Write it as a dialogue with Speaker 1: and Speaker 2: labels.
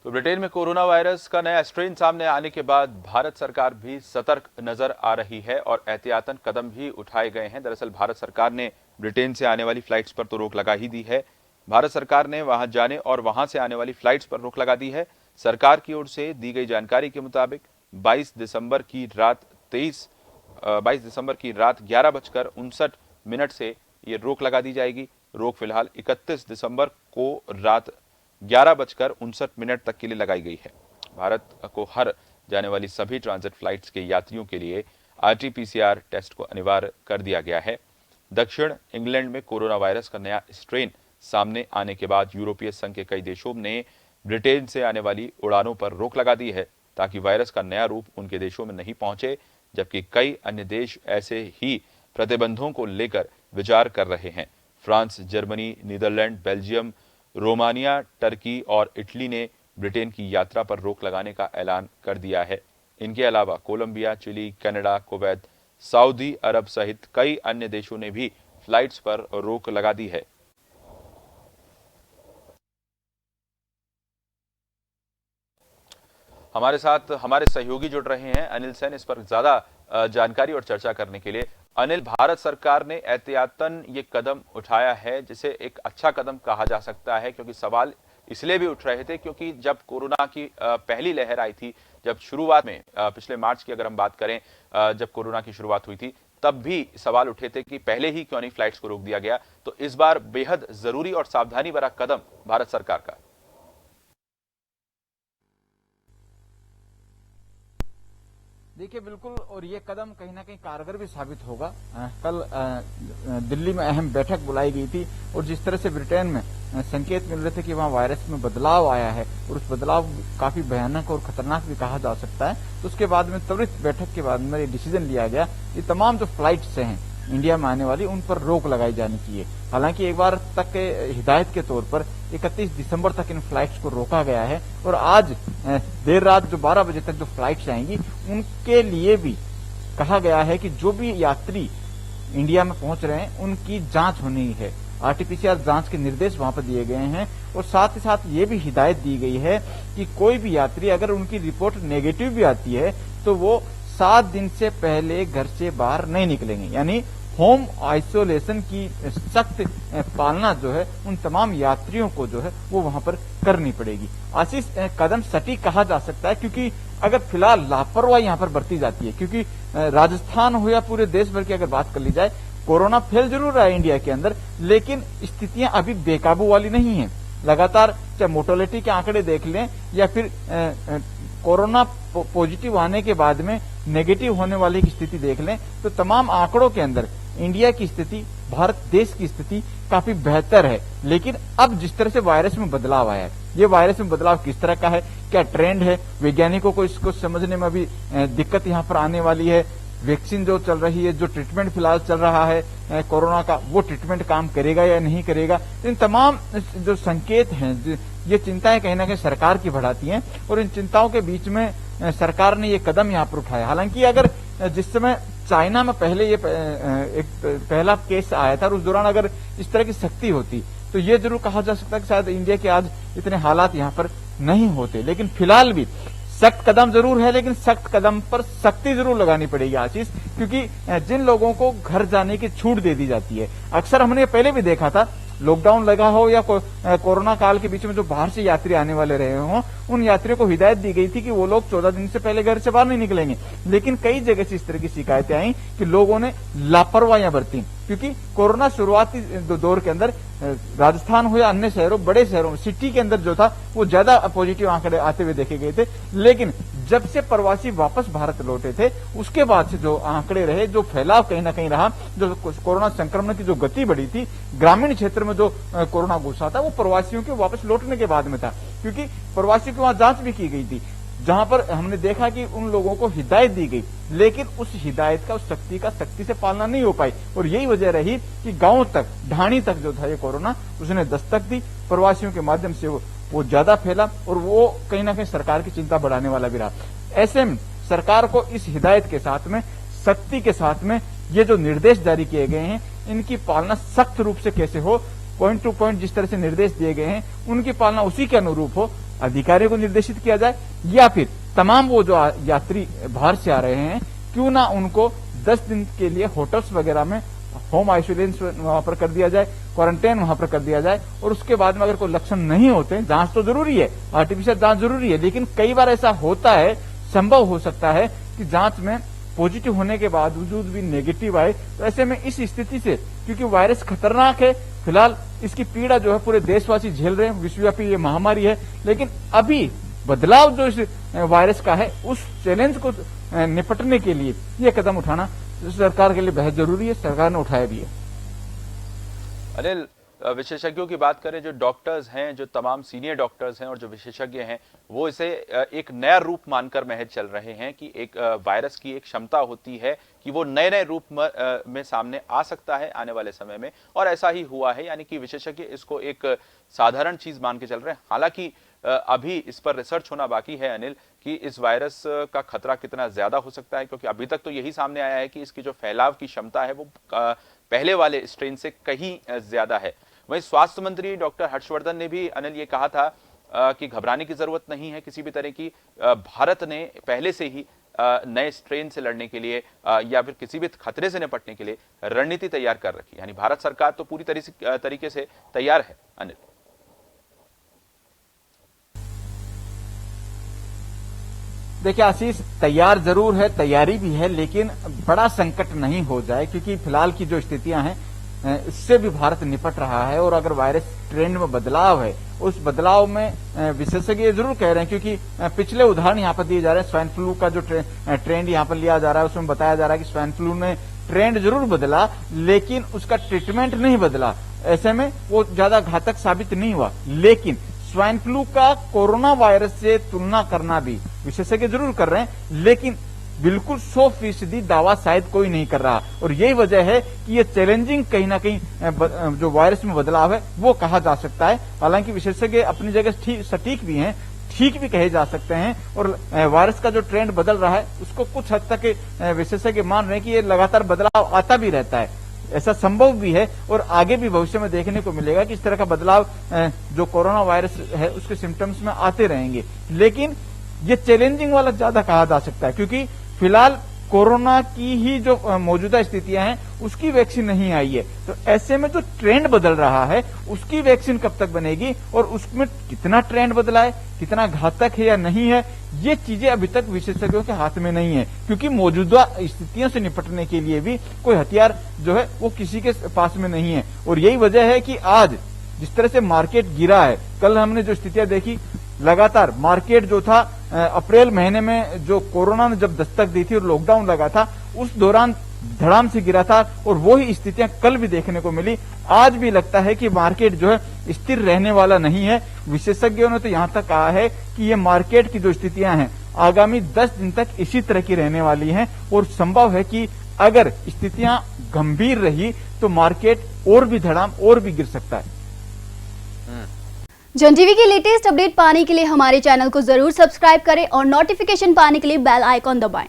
Speaker 1: तो ब्रिटेन में corona virus का नया स्ट्रेन सामने आने के बाद भारत सरकार भी सतर्क नजर आ रही है और एहतियातन कदम भी उठाए गए हैं। दरअसल भारत सरकार ने ब्रिटेन से आने वाली फ्लाइट्स पर तो रोक लगा ही दी है। भारत सरकार ने वहां जाने और वहां से आने वाली फ्लाइट्स पर रोक लगा दी है। सरकार की ओर से दी गई जानकारी के मुताबिक 22 दिसंबर की रात 11:59 से ये रोक लगा दी जाएगी। रोक फिलहाल 31 दिसंबर को रात 11:59 तक के लिए लगाई गई है। भारत को हर जाने वाली सभी ट्रांजिट फ्लाइट्स के यात्रियों के लिए RT-PCR टेस्ट को अनिवार्य कर दिया गया है। दक्षिण इंग्लैंड में कोरोना वायरस का नया स्ट्रेन सामने आने के बाद यूरोपीय संघ के कई देशों ने ब्रिटेन से आने वाली उड़ानों पर रोक लगा दी है ताकि वायरस का नया रूप उनके देशों में नहीं पहुंचे, जबकि कई अन्य देश ऐसे ही प्रतिबंधों को लेकर विचार कर रहे हैं। France, Germany, Netherlands, Belgium, Romania, Turkey और इटली ने ब्रिटेन की यात्रा पर रोक लगाने का ऐलान कर दिया है। इनके अलावा Colombia, Chile, Canada, Kuwait, Saudi Arab सहित कई अन्य देशों ने भी फ्लाइट्स पर रोक लगा दी है। हमारे साथ हमारे सहयोगी जुड़ रहे हैं अनिल सेन, इस पर ज्यादा जानकारी और चर्चा करने के लिए। अनिल, भारत सरकार ने एहतियातन ये कदम उठाया है जिसे एक अच्छा कदम कहा जा सकता है, क्योंकि सवाल इसलिए भी उठ रहे थे क्योंकि जब कोरोना की पहली लहर आई थी, जब शुरुआत में पिछले मार्च की अगर हम बात करें, जब कोरोना की शुरुआत हुई थी, तब भी सवाल उठे थे कि पहले ही क्यों नहीं फ्लाइट्स को रोक दिया गया। तो इस बार बेहद जरूरी और सावधानी भरा कदम भारत सरकार का।
Speaker 2: देखिए, बिल्कुल, और ये कदम कहीं ना कहीं कारगर भी साबित होगा। कल दिल्ली में अहम बैठक बुलाई गई थी और जिस तरह से ब्रिटेन में संकेत मिल रहे थे कि वहां वायरस में बदलाव आया है और उस बदलाव काफी भयानक और खतरनाक भी कहा जा सकता है, तो उसके बाद में त्वरित बैठक के बाद में ये डिसीजन लिया गया कि तमाम जो फ्लाइट्स हैं इंडिया में आने वाली, उन पर रोक लगाई जानी चाहिए। हालांकि एक बार तक के हिदायत के तौर पर 31 दिसंबर तक इन फ्लाइट्स को रोका गया है और आज देर रात जो 12 बजे तक जो फ्लाइट्स आएंगी उनके लिए भी कहा गया है कि जो भी यात्री इंडिया में पहुंच रहे हैं उनकी जांच होनी है। RT-PCR जांच के निर्देश वहां पर दिए गए हैं और साथ ही साथ ये भी हिदायत दी गई है कि कोई भी यात्री अगर उनकी रिपोर्ट नेगेटिव भी आती है तो वो 7 दिन से पहले घर से बाहर नहीं निकलेंगे। यानी होम आइसोलेशन की सख्त पालना जो है उन तमाम यात्रियों को जो है वो वहां पर करनी पड़ेगी। आशीष, कदम सटीक कहा जा सकता है क्योंकि अगर फिलहाल लापरवाही यहाँ पर बरती जाती है, क्योंकि राजस्थान हो या पूरे देश भर की अगर बात कर ली जाए, कोरोना फैल जरूर रहा है इंडिया के अंदर, लेकिन स्थितियां अभी बेकाबू वाली नहीं है। लगातार चाहे मोर्टेलिटी के आंकड़े देख लें या फिर कोरोना पॉजिटिव आने के बाद में नेगेटिव होने वाली की स्थिति देख लें, तो तमाम आंकड़ों के अंदर इंडिया की स्थिति, भारत देश की स्थिति काफी बेहतर है। लेकिन अब जिस तरह से वायरस में बदलाव आया है, ये वायरस में बदलाव किस तरह का है, क्या ट्रेंड है, वैज्ञानिकों को इसको समझने में अभी दिक्कत यहाँ पर आने वाली है। वैक्सीन जो चल रही है, जो ट्रीटमेंट फिलहाल चल रहा है कोरोना का, वो ट्रीटमेंट काम करेगा या नहीं करेगा, इन तमाम जो संकेत हैं, ये चिंताएं कहीं ना कहीं सरकार की बढ़ाती हैं और इन चिंताओं के बीच में सरकार ने ये कदम यहाँ पर उठाया। हालांकि अगर जिस समय चाइना में पहले ये एक पहला केस आया था और उस दौरान अगर इस तरह की सख्ती होती तो ये जरूर कहा जा सकता है कि शायद इंडिया के आज इतने हालात यहाँ पर नहीं होते। लेकिन फिलहाल भी सख्त कदम जरूर है, लेकिन सख्त कदम पर सख्ती जरूर लगानी पड़ेगी आशीष, क्योंकि जिन लोगों को घर जाने की छूट दे दी जाती है, अक्सर हमने पहले भी देखा था, लॉकडाउन लगा हो या कोरोना काल के बीच में जो बाहर से यात्री आने वाले रहे हों, उन यात्रियों को हिदायत दी गई थी कि वो लोग 14 दिन से पहले घर से बाहर नहीं निकलेंगे। लेकिन कई जगह से इस तरह की शिकायतें आई कि लोगों ने लापरवाहियां बरती, क्योंकि कोरोना शुरुआती दौर के अंदर राजस्थान हो या अन्य शहरों, बड़े शहरों, सिटी के अंदर जो था वो ज्यादा पॉजिटिव आंकड़े आते हुए देखे गए थे। लेकिन जब से प्रवासी वापस भारत लौटे थे उसके बाद से जो आंकड़े रहे, जो फैलाव कहीं ना कहीं रहा, जो कोरोना संक्रमण की जो गति बढ़ी थी, ग्रामीण क्षेत्र में जो कोरोना घुसा था वो प्रवासियों के वापस लौटने के बाद में था, क्योंकि प्रवासियों की वहां जांच भी की गई थी, जहां पर हमने देखा कि उन लोगों को हिदायत दी गई, लेकिन उस हिदायत का, उस सख्ती से पालना नहीं हो पाई और यही वजह रही कि गांव तक, ढाणी तक जो था ये कोरोना उसने दस्तक दी, प्रवासियों के माध्यम से वो ज्यादा फैला और वो कहीं ना कहीं सरकार की चिंता बढ़ाने वाला भी रहा। ऐसे में सरकार को इस हिदायत के साथ में, सख्ती के साथ में ये जो निर्देश जारी किए गए हैं, इनकी पालना सख्त रूप से कैसे हो, पॉइंट टू पॉइंट जिस तरह से निर्देश दिए गए हैं उनकी पालना उसी के अनुरूप हो। अधिकारियों को निर्देशित किया जाए, या फिर तमाम वो जो यात्री बाहर से आ रहे हैं क्यों ना उनको 10 दिन के लिए होटल्स वगैरह में होम आइसोलेशन वहां पर कर दिया जाए, क्वारंटाइन वहां पर कर दिया जाए, और उसके बाद में अगर कोई लक्षण नहीं होते, जांच तो जरूरी है, आर्टिफिशियल जांच जरूरी है, लेकिन कई बार ऐसा होता है, संभव हो सकता है कि जांच में पॉजिटिव होने के बावजूद भी नेगेटिव आए। तो ऐसे में इस स्थिति से, क्योंकि वायरस खतरनाक है, फिलहाल इसकी पीड़ा जो है पूरे देशवासी झेल रहे हैं, विश्वव्यापी ये महामारी है, लेकिन अभी बदलाव जो इस वायरस का है उस चैलेंज को निपटने के लिए ये कदम उठाना सरकार के लिए बेहद जरूरी है, सरकार ने उठाया भी है।
Speaker 1: अनिल, विशेषज्ञों की बात करें, जो डॉक्टर्स हैं, जो तमाम सीनियर डॉक्टर्स हैं और जो विशेषज्ञ हैं, वो इसे एक नया रूप मानकर महज चल रहे हैं कि एक वायरस की एक क्षमता होती है कि वो नए नए रूप में सामने आ सकता है आने वाले समय में, और ऐसा ही हुआ है। यानी कि विशेषज्ञ इसको एक साधारण चीज मान के चल रहे हैं। हालांकि अभी इस पर रिसर्च होना बाकी है अनिल, कि इस वायरस का खतरा कितना ज्यादा हो सकता है, क्योंकि अभी तक तो यही सामने आया है कि इसकी जो फैलाव की क्षमता है वो पहले वाले स्ट्रेन से कहीं ज्यादा है। वहीं स्वास्थ्य मंत्री डॉक्टर हर्षवर्धन ने भी अनिल ये कहा था कि घबराने की जरूरत नहीं है किसी भी तरह की। भारत ने पहले से ही नए स्ट्रेन से लड़ने के लिए या फिर किसी भी खतरे से निपटने के लिए रणनीति तैयार कर रखी, यानी भारत सरकार तो पूरी तरीके से तैयार है अनिल।
Speaker 2: देखिए आशीष, तैयार जरूर है, तैयारी भी है, लेकिन बड़ा संकट नहीं हो जाए, क्योंकि फिलहाल की जो स्थितियां हैं इससे भी भारत निपट रहा है। और अगर वायरस ट्रेंड में बदलाव है, उस बदलाव में विशेषज्ञ जरूर कह रहे हैं, क्योंकि पिछले उदाहरण यहाँ पर दिए जा रहे हैं। स्वाइन फ्लू का जो ट्रेंड यहाँ पर लिया जा रहा है, उसमें बताया जा रहा है कि स्वाइन फ्लू ने ट्रेंड जरूर बदला, लेकिन उसका ट्रीटमेंट नहीं बदला। ऐसे में वो ज्यादा घातक साबित नहीं हुआ। लेकिन स्वाइन फ्लू का कोरोना वायरस से तुलना करना भी विशेषज्ञ जरूर कर रहे हैं, लेकिन बिल्कुल 100% दावा शायद कोई नहीं कर रहा। और यही वजह है कि ये चैलेंजिंग कहीं ना कहीं जो वायरस में बदलाव है वो कहा जा सकता है। हालांकि विशेषज्ञ अपनी जगह सटीक भी हैं, ठीक भी कहे जा सकते हैं, और वायरस का जो ट्रेंड बदल रहा है उसको कुछ हद तक विशेषज्ञ मान रहे हैं कि ये लगातार बदलाव आता भी रहता है, ऐसा संभव भी है, और आगे भी भविष्य में देखने को मिलेगा कि इस तरह का बदलाव जो कोरोना वायरस है उसके सिम्टम्स में आते रहेंगे। लेकिन ये चैलेंजिंग वाला ज्यादा कहा जा सकता है, क्योंकि फिलहाल कोरोना की ही जो मौजूदा स्थितियां हैं उसकी वैक्सीन नहीं आई है। तो ऐसे में जो ट्रेंड बदल रहा है उसकी वैक्सीन कब तक बनेगी, और उसमें कितना ट्रेंड बदला है, कितना घातक है या नहीं है, ये चीजें अभी तक विशेषज्ञों के हाथ में नहीं है, क्योंकि मौजूदा स्थितियों से निपटने के लिए भी कोई हथियार जो है वो किसी के पास में नहीं है। और यही वजह है कि आज जिस तरह से मार्केट गिरा है, कल हमने जो स्थितियां देखी, लगातार मार्केट जो था अप्रैल महीने में जो कोरोना ने जब दस्तक दी थी और लॉकडाउन लगा था, उस दौरान धड़ाम से गिरा था, और वही स्थितियां कल भी देखने को मिली। आज भी लगता है कि मार्केट जो है स्थिर रहने वाला नहीं है। विशेषज्ञों ने तो यहां तक कहा है कि ये मार्केट की जो स्थितियां हैं आगामी 10 दिन तक इसी तरह की रहने वाली हैं, और संभव है कि अगर स्थितियां गंभीर रही तो मार्केट और भी धड़ाम और भी गिर सकता है।
Speaker 3: जन टीवी की लेटेस्ट अपडेट पाने के लिए हमारे चैनल को जरूर सब्सक्राइब करें और नोटिफिकेशन पाने के लिए बेल आइकॉन दबाएं।